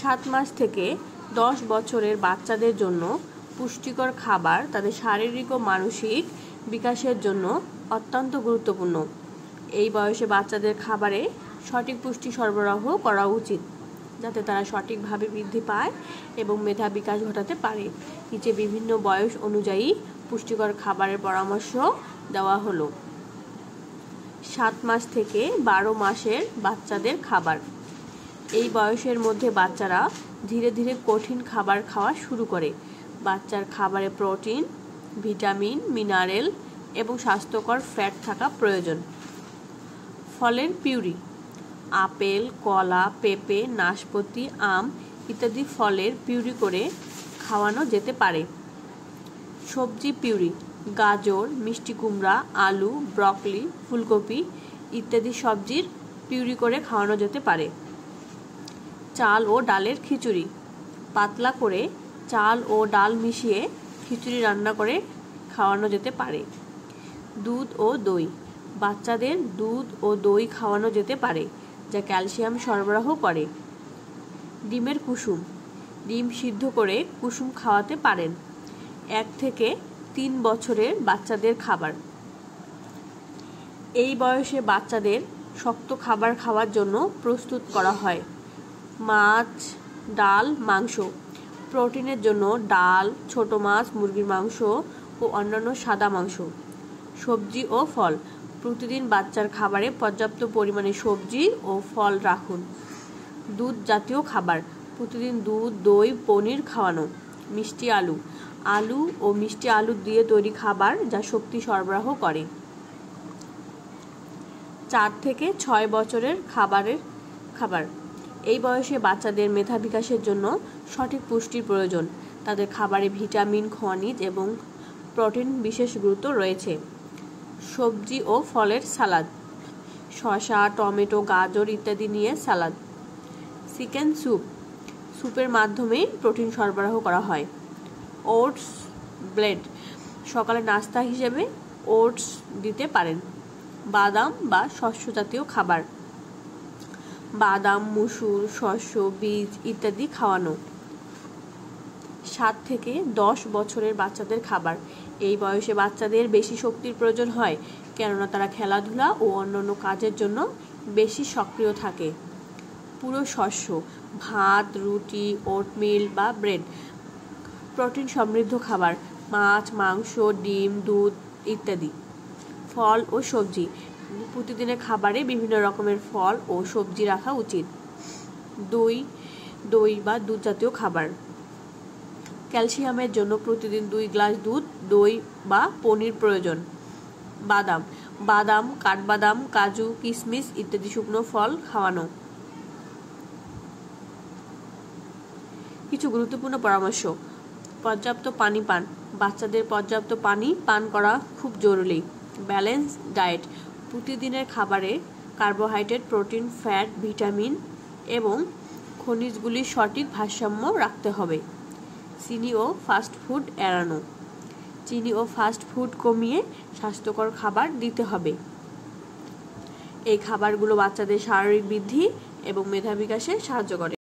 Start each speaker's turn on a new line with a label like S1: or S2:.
S1: 7 মাস থেকে 10 বছরের বাচ্চাদের জন্য পুষ্টিকর খাবার তাদের শারীরিক ও মানসিক বিকাশের জন্য অত্যন্ত গুরুত্বপূর্ণ। এই বয়সে বাচ্চাদের খাবারে সঠিক পুষ্টি সরবরাহ করা উচিত, যাতে তারা সঠিকভাবে বৃদ্ধি পায় এবং মেধা বিকাশ ঘটাতে পারে। নিচে বিভিন্ন বয়স অনুযায়ী পুষ্টিকর খাবারের পরামর্শ দেওয়া হলো। 7 মাস থেকে 12 মাসের বাচ্চাদের খাবার। এই বয়সের মধ্যে বাচ্চারা ধীরে ধীরে কঠিন খাবার খাওয়া শুরু করে। বাচ্চার খাবারে প্রোটিন, ভিটামিন, মিনারেল এবং স্বাস্থ্যকর ফ্যাট থাকা প্রয়োজন। ফলের পিউরি। আপেল, কলা, পেঁপে, নাশপাতি, আম ইত্যাদি ফলের পিউরি করে খাওয়ানো যেতে পারে। সবজি পিউরি। গাজর, মিষ্টি কুমড়া, আলু, ব্রকলি, ফুলকপি ইত্যাদি সবজির পিউরি করে খাওয়ানো যেতে পারে। চাল ও ডালের খিচুড়ি। পাতলা করে চাল ও ডাল মিশিয়ে খিচুড়ি রান্না করে খাওয়ানো যেতে পারে। দুধ ও দই। বাচ্চাদের দুধ ও দই খাওয়ানো যেতে পারে, যা ক্যালসিয়াম সরবরাহ করে। ডিমের কুসুম। ডিম সিদ্ধ করে কুসুম খাওয়াতে পারেন। 1 থেকে 3 বছরের বাচ্চাদের খাবার। এই বয়সে বাচ্চাদের শক্ত খাবার খাওয়ার জন্য প্রস্তুত করা হয়। মাছ, ডাল, মাংস। প্রোটিনের জন্য ডাল, ছোট মাছ, মুরগির মাংস ও অন্যান্য সাদা মাংস। সবজি ও ফল। প্রতিদিন বাচ্চার খাবারে পর্যাপ্ত পরিমাণে সবজি ও ফল রাখুন। দুধ জাতীয় খাবার। প্রতিদিন দুধ, দই, পনির খাওয়ানো। মিষ্টি আলু। আলু ও মিষ্টি আলু দিয়ে তৈরি খাবার, যা শক্তি সরবরাহ করে। 4 থেকে 6 বছরের খাবার। এই বয়সে বাচ্চাদের মেধা বিকাশের জন্য সঠিক পুষ্টির প্রয়োজন। তাদের খাবারে ভিটামিন, খনিজ এবং প্রোটিন বিশেষ গুরুত্ব রয়েছে। সবজি ও ফলের সালাদ। শসা, টমেটো, গাজর ইত্যাদি নিয়ে সালাদ। Chicken soup. স্যুপের মাধ্যমে প্রোটিন সরবরাহ করা হয়। Oats bread. সকালে নাস্তা হিসেবে ওটস দিতে পারেন। বাদাম বা শস্য জাতীয় খাবার। বাদাম, মসুর, শস্য, বীজ ইত্যাদি খাওয়ানো। 7 থেকে 10 বছরের বাচ্চাদের খাবার। এই বয়সে বাচ্চাদের বেশি শক্তির প্রয়োজন হয়, কেননা তারা খেলাধুলা ও অন্যান্য কাজের জন্য বেশি সক্রিয় থাকে। পুরো শস্য। ভাত, রুটি, ওটমিল বা ব্রেড। প্রোটিন সমৃদ্ধ খাবার। মাছ, মাংস, ডিম, দুধ ইত্যাদি। ফল ও সবজি। প্রতিদিনের খাবারে বিভিন্ন রকমের ফল ও সবজি রাখা উচিত। দই বা দুধ জাতীয় খাবার। ক্যালসিয়ামের জন্য প্রতিদিন 2 গ্লাস দুধ, দই বা পনির প্রয়োজন। বাদাম, কাঠবাদাম, কাজু, কিশমিশ ইত্যাদি শুকনো ফল খাওয়ানো। কিছু গুরুত্বপূর্ণ পরামর্শ। পর্যাপ্ত পানি পান। বাচ্চাদের পর্যাপ্ত পানি পান করা খুব জরুরি। Balance diet. প্রতিদিনের খাবারে কার্বোহাইড্রেট, প্রোটিন, ফ্যাট, ভিটামিন এবং খনিজগুলির সঠিক ভারসাম্য রাখতে হবে। চিনি ও ফাস্ট ফুড এড়ানো। চিনি ও ফাস্ট ফুড কমিয়ে স্বাস্থ্যকর খাবার দিতে হবে। এই খাবারগুলো বাচ্চাদের শারীরিক বৃদ্ধি এবং মেধা বিকাশে সাহায্য করে।